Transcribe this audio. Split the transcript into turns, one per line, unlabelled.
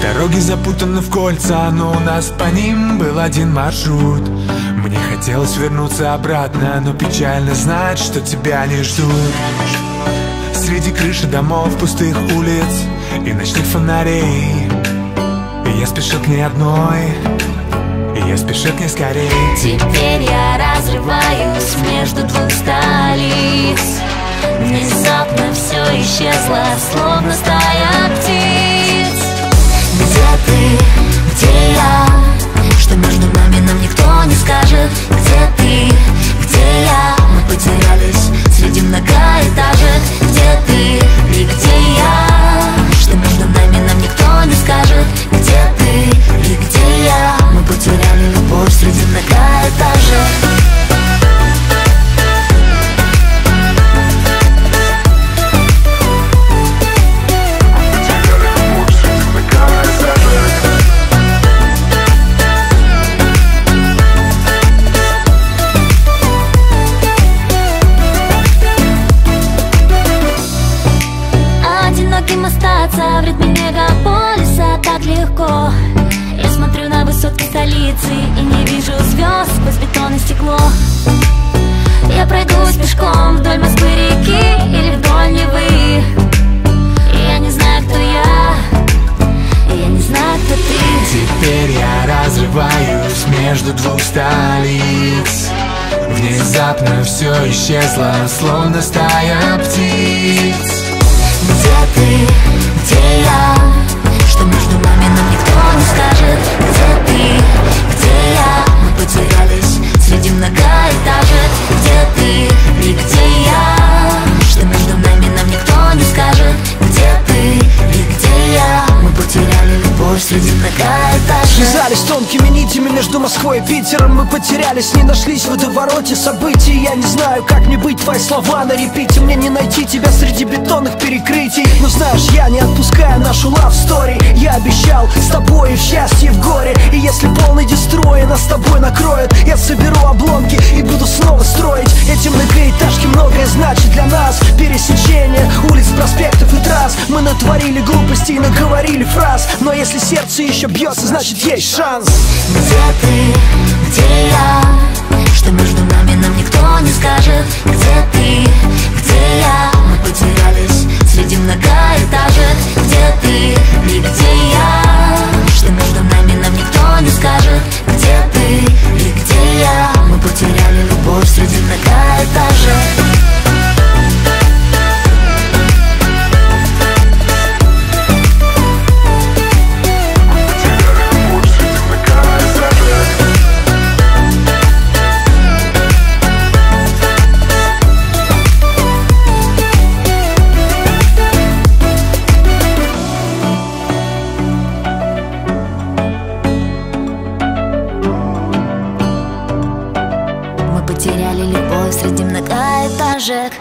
Дороги запутаны в кольца, но у нас по ним был один маршрут. Мне хотелось вернуться обратно, но печально знать, что тебя не ждут. Среди крыши домов, пустых улиц и ночных фонарей, и я спешил к ней одной, и я спешил к ней скорей.
Теперь я разрываюсь между двух столиц. Внезапно все исчезло, словно стая птиц. Где ты, где я? Что между нами, нам никто не скажет. Где ты, где я? Мы потерялись среди многоэтажек. Где ты и где я? Что между нами, нам никто не скажет. Где ты и где я? Мы потеряли любовь среди многоэтажек. Остаться в ритме мегаполиса так легко. Я смотрю на высотки столицы и не вижу звезд сквозь бетон и стекло. Я пройдусь пешком вдоль Москвы-реки или вдоль Невы. Я не знаю, кто я, я не знаю, кто ты.
Теперь я разрываюсь между двух столиц. Внезапно все исчезло, словно стая птиц.
Где ты, где я? Что между нами, нам никто не скажет. Где ты, где я? Мы потерялись среди многоэтажек. Где ты и где я? Что между нами, нам никто не скажет. Где ты и где я? Мы потеряли любовь среди многоэтажек.
Связались тонкими нитями между Москвой и Питером. Мы потерялись, не нашлись в водовороте событий. Я не знаю, как мне быть, твои слова на репите. Мне не найти тебя среди бетонных перекрытий. Но знаешь, я не отпускаю нашу love story. Я обещал с тобой и в счастье, и в горе. И если полный дестрой нас с тобой накроет, я соберу обломки и буду снова строить. Эти многоэтажки многое значит для нас. Пересечение улиц, проспектов и трасс. Мы натворили глупостей и наговорили фраз. Но если сердце еще бьется, значит есть шанс.
Где ты, где я? Что между нами, нам никто не скажет. Где ты, где я? Мы потерялись среди многоэтажек. Где ты и где я? Что между нами, нам никто не скажет. Где ты и где я? Мы потеряли любовь среди многоэтажек. Потеряли любовь среди многоэтажек.